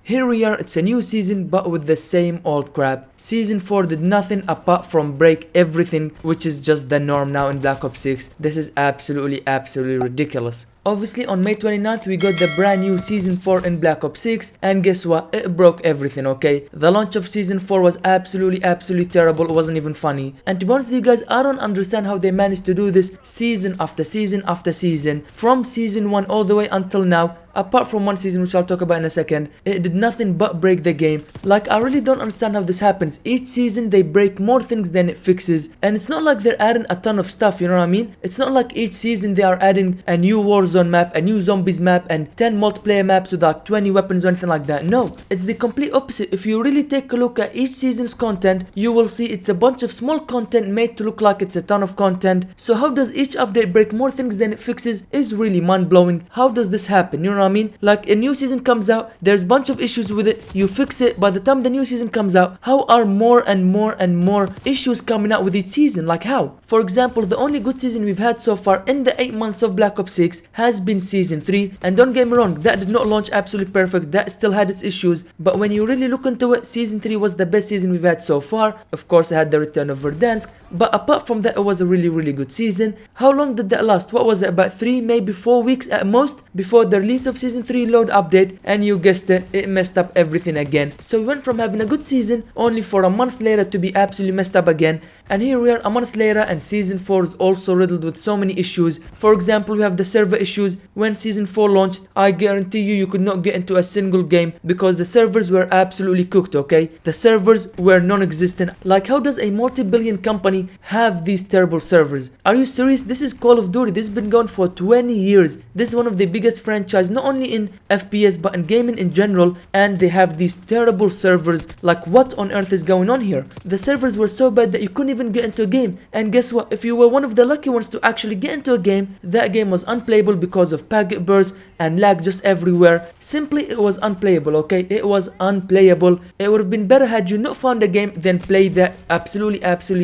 here we are, it's a new season but with the same old crap. Season 4 did nothing apart from break everything, which is just the norm now in Black Ops 6. This is absolutely ridiculous. Obviously on May 29th we got the brand new Season 4 in Black Ops 6, and guess what, it broke everything, okay? The launch of Season 4 was absolutely terrible. It wasn't even funny, and to be honest with you guys, I don't understand how they managed to do this season after season after season, from Season 1 all the way until now. Apart from one season which I'll talk about in a second, it did nothing but break the game. Like, I really don't understand how this happens. Each season they break more things than it fixes, and it's not like they're adding a ton of stuff, you know what I mean? It's not like each season they are adding a new Warzone map, a new Zombies map, and 10 multiplayer maps with like 20 weapons or anything like that. No, it's the complete opposite. If you really take a look at each season's content, you will see it's a bunch of small content made to look like it's a ton of content. So how does each update break more things than it fixes is really mind-blowing. How does this happen, you know what I mean? Like, a new season comes out, there's a bunch of issues with it, you fix it, by the time the new season comes out, how are more and more issues coming out with each season? Like, how? For example, the only good season we've had so far in the 8 months of Black Ops 6 has been Season 3, and don't get me wrong, that did not launch absolutely perfect, that still had its issues, but when you really look into it, Season 3 was the best season we've had so far. Of course, it had the return of Verdansk, but apart from that, it was a really good season. How long did that last? What was it, about 3, maybe 4 weeks at most before the release of Season 3 load update? And you guessed it, it messed up everything again. So we went from having a good season only for a month later to be absolutely messed up again, and here we are a month later and Season 4 is also riddled with so many issues. For example, we have the server issues. When Season 4 launched, I guarantee you could not get into a single game because the servers were absolutely cooked, okay? The servers were non-existent. Like, how does a multi-billion company have these terrible servers? Are you serious? This is Call of Duty. This has been going for 20 years. This is one of the biggest franchises, not only in FPS but in gaming in general, and they have these terrible servers. Like, what on earth is going on here? The servers were so bad that you couldn't even get into a game, and guess what, if you were one of the lucky ones to actually get into a game, that game was unplayable because of packet bursts and lag just everywhere. Simply, it was unplayable, okay? It was unplayable. It would have been better had you not found a game than play that absolutely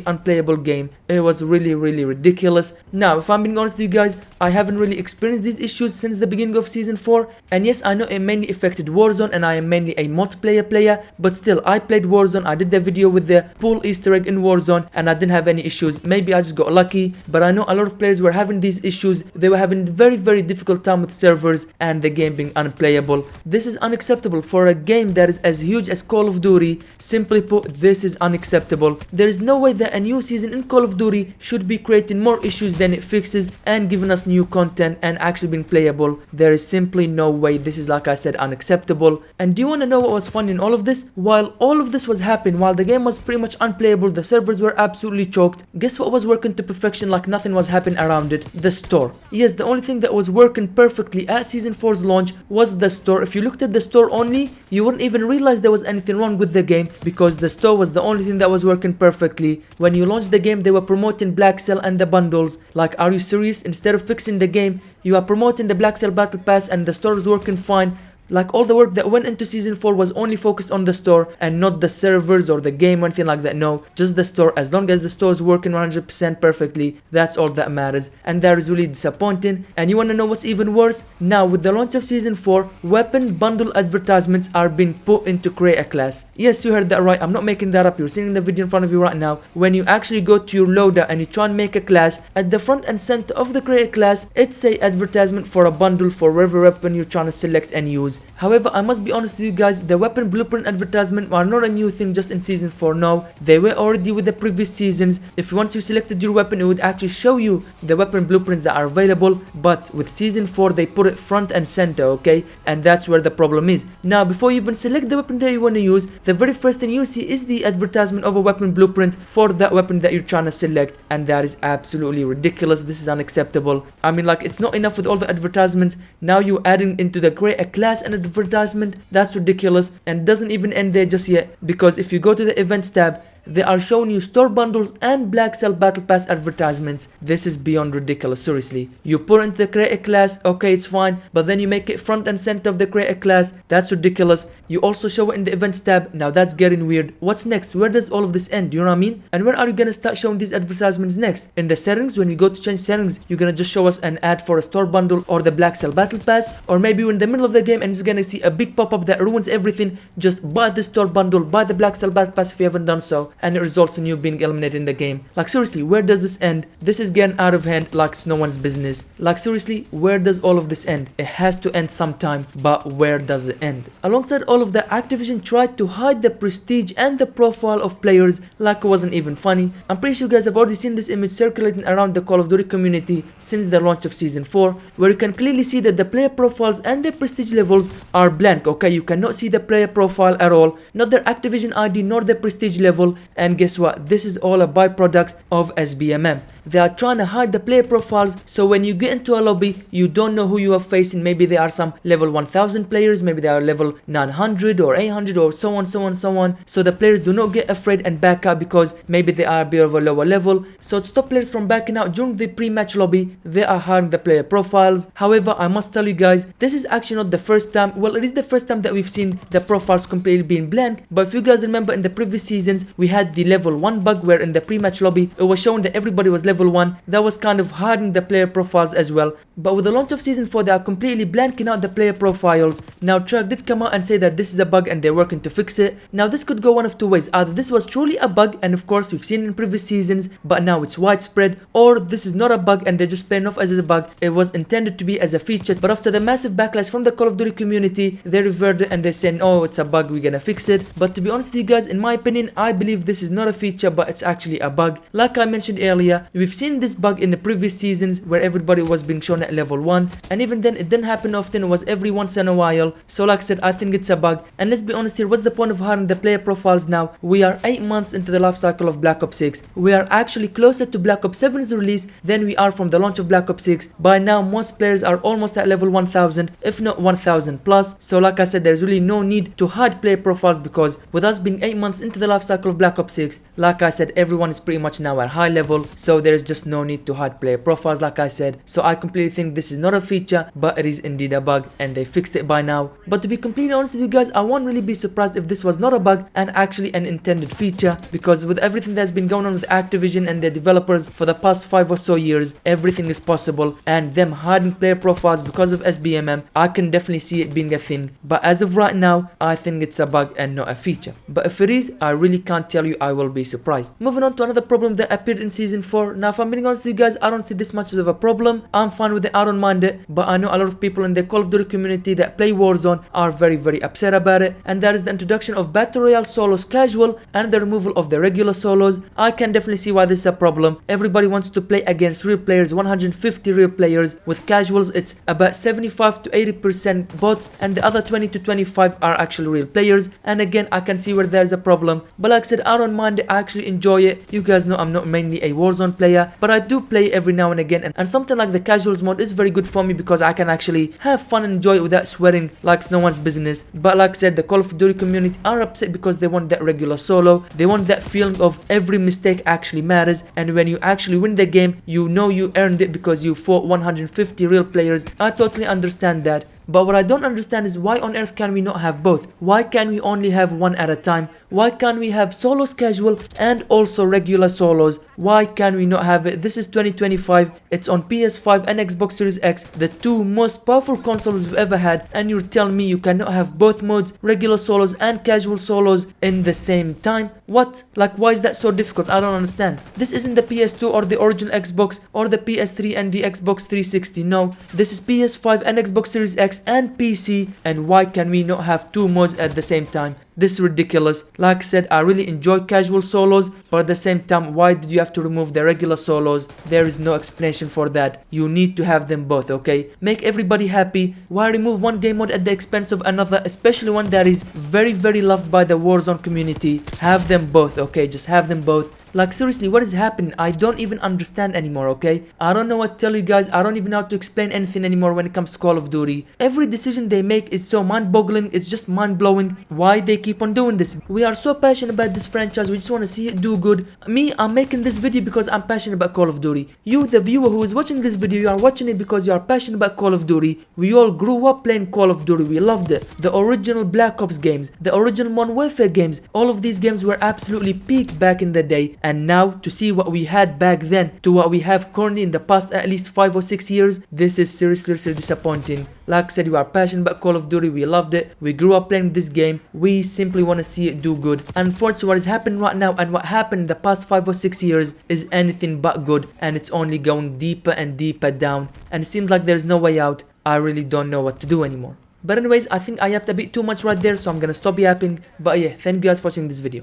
unplayable game. It was really ridiculous. Now, if I'm being honest with you guys, I haven't really experienced these issues since the beginning of Season 4, and yes, I know it mainly affected Warzone and I am mainly a multiplayer player, but still, I played Warzone. I did the video with the pool Easter egg in Warzone and I didn't have any issues. Maybe I just got lucky, but I know a lot of players were having these issues. They were having very difficult time with servers and the game being unplayable. This is unacceptable for a game that is as huge as Call of Duty. Simply put, this is unacceptable. There is no way that a new season in Call of Duty should be creating more issues than it fixes and giving us new content and actually being playable. There is simply no way. This is, like I said, unacceptable. And do you want to know what was fun in all of this? While all of this was happening, while the game was pretty much unplayable, the servers were absolutely choked, guess what was working to perfection like nothing was happening around it? The store. Yes, the only thing that was working perfectly at Season 4's launch was the store. If you looked at the store only, you wouldn't even realize there was anything wrong with the game because the store was the only thing that was working perfectly. When you launched the game, they were promoting Black Cell and the bundles. Like, are you serious? Instead of fixing the game, you are promoting the Black Cell Battle Pass and the store is working fine. Like, all the work that went into Season 4 was only focused on the store and not the servers or the game or anything like that. No, just the store. As long as the store is working 100% perfectly, that's all that matters. And that is really disappointing. And you want to know what's even worse? Now, with the launch of Season 4, weapon bundle advertisements are being put into create a class. Yes, you heard that right. I'm not making that up. You're seeing the video in front of you right now. When you actually go to your loader and you try and make a class, at the front and center of the create a class, it's a advertisement for a bundle for whatever weapon you're trying to select and use. However, I must be honest with you guys, the weapon blueprint advertisement are not a new thing just in Season 4. No, they were already with the previous seasons. If once you selected your weapon, it would actually show you the weapon blueprints that are available, but with Season 4 they put it front and center, okay? And that's where the problem is. Now, before you even select the weapon that you want to use, the very first thing you see is the advertisement of a weapon blueprint for that weapon that you're trying to select, and that is absolutely ridiculous. This is unacceptable. I mean, like, it's not enough with all the advertisements. Now you're adding into the create a class and advertisement. That's ridiculous, and doesn't even end there just yet, because if you go to the events tab they are showing you store bundles and black cell battle pass advertisements. This is beyond ridiculous, seriously. You put into the create a class, okay, it's fine, but then you make it front and center of the create a class. That's ridiculous. You also show it in the events tab. Now that's getting weird. What's next? Where does all of this end? You know what I mean? And where are you gonna start showing these advertisements next? In the settings, when you go to change settings, you're gonna just show us an ad for a store bundle or the black cell battle pass, or maybe you're in the middle of the game and you're gonna see a big pop-up that ruins everything. Just buy the store bundle, buy the black cell battle pass if you haven't done so, and it results in you being eliminated in the game. Like seriously, where does this end? This is getting out of hand like it's no one's business. Like seriously, where does all of this end? It has to end sometime, but where does it end? Alongside all of that, Activision tried to hide the prestige and the profile of players like it wasn't even funny. I'm pretty sure you guys have already seen this image circulating around the Call of Duty community since the launch of Season 4, where you can clearly see that the player profiles and their prestige levels are blank, okay? You cannot see the player profile at all, not their Activision ID nor their prestige level, and guess what? This is all a byproduct of SBMM. They are trying to hide the player profiles, so when you get into a lobby, you don't know who you are facing. Maybe there are some level 1000 players, maybe they are level 900 or 800 or so on, so the players do not get afraid and back out because maybe they are a bit of a lower level. So to stop players from backing out during the pre-match lobby, they are hiding the player profiles. However, I must tell you guys, this is actually not the first time. Well, it is the first time that we've seen the profiles completely being blank, but if you guys remember, in the previous seasons we had the level 1 bug where in the pre-match lobby it was showing that everybody was level 1. That was kind of hiding the player profiles as well. But with the launch of Season 4, they are completely blanking out the player profiles. Now Treyarch did come out and say that this is a bug and they're working to fix it. Now this could go one of two ways. Either this was truly a bug, and of course we've seen it in previous seasons, but now it's widespread, or this is not a bug and they're just playing off as a bug. It was intended to be as a feature, but after the massive backlash from the Call of Duty community, they reverted it and they're saying, oh, it's a bug, we're gonna fix it. But to be honest with you guys, in my opinion, I believe this is not a feature, but it's actually a bug. Like I mentioned earlier, we've seen this bug in the previous seasons where everybody was being shown at level 1, and even then it didn't happen often. It was every once in a while. So like I said, I think it's a bug. And let's be honest here, what's the point of hiding the player profiles now? We are 8 months into the life cycle of Black Ops 6. We are actually closer to Black Ops 7's release than we are from the launch of Black Ops 6. By now most players are almost at level 1000, if not 1000 plus. So like I said, there's really no need to hide player profiles, because with us being 8 months into the life cycle of Black Ops 6, like I said, everyone is pretty much now at high level, so there's just no need to hide player profiles, like I said. So I completely think this is not a feature, but it is indeed a bug, and they fixed it by now. But to be completely honest with you guys, I won't really be surprised if this was not a bug and actually an intended feature, because with everything that's been going on with Activision and their developers for the past 5 or so years, everything is possible, and them hiding player profiles because of SBMM, I can definitely see it being a thing. But as of right now, I think it's a bug and not a feature. But if it is, I really can't tell you, I will be surprised. Moving on to another problem that appeared in Season 4. Now if I'm being honest with you guys, I don't see this much of a problem. I'm fine with it, I don't mind it, but I know a lot of people in the Call of Duty community that play Warzone are very upset about it, and that is the introduction of Battle Royale solos casual and the removal of the regular solos. I can definitely see why this is a problem. Everybody wants to play against real players, 150 real players. With casuals, it's about 75 to 80% bots, and the other 20 to 25 are actually real players. And again, I can see where there's a problem, but like I said, I don't mind it, I actually enjoy it. You guys know I'm not mainly a Warzone player, but I do play every now and again, and something like the casuals mode is very good for me because I can actually have fun and enjoy it without swearing like it's no one's business. But like I said, the Call of Duty community are upset because they want that regular solo. They want that feeling of every mistake actually matters, and when you actually win the game, you know you earned it because you fought 150 real players. I totally understand that. But what I don't understand is why on earth can we not have both? Why can we only have one at a time? Why can't we have solos casual and also regular solos? Why can we not have it? This is 2025. It's on PS5 and Xbox Series X, the two most powerful consoles we've ever had, and you're telling me you cannot have both modes, regular solos and casual solos, in the same time? What? Like, why is that so difficult? I don't understand. This isn't the PS2 or the original Xbox or the PS3 and the Xbox 360. No, this is PS5 and Xbox Series X and PC, and why can we not have two modes at the same time? This is ridiculous. Like I said, I really enjoy casual solos, but at the same time, why did you have to remove the regular solos? There is no explanation for that. You need to have them both, okay? Make everybody happy. Why remove one game mode at the expense of another, especially one that is very loved by the Warzone community? Have them both, okay? Just have them both. Like seriously, what is happening? I don't even understand anymore, okay? I don't know what to tell you guys. I don't even know how to explain anything anymore when it comes to Call of Duty. Every decision they make is so mind-boggling. It's just mind-blowing. Why they keep keep on doing this. We are so passionate about this franchise, we just want to see it do good. Me, I'm making this video because I'm passionate about Call of Duty. You, the viewer who is watching this video, you are watching it because you are passionate about Call of Duty. We all grew up playing Call of Duty, we loved it. The original Black Ops games, the original Modern Warfare games, all of these games were absolutely peak back in the day. And now, to see what we had back then to what we have currently in the past at least 5 or 6 years, this is seriously disappointing. Like I said, we are passionate about Call of Duty, we loved it, we grew up playing this game, we simply want to see it do good. Unfortunately, what is happening right now and what happened in the past 5 or 6 years is anything but good, and it's only going deeper and deeper down, and it seems like there's no way out. I really don't know what to do anymore. But anyways, I think I yapped a bit too much right there, so I'm gonna stop yapping. But yeah, thank you guys for watching this video.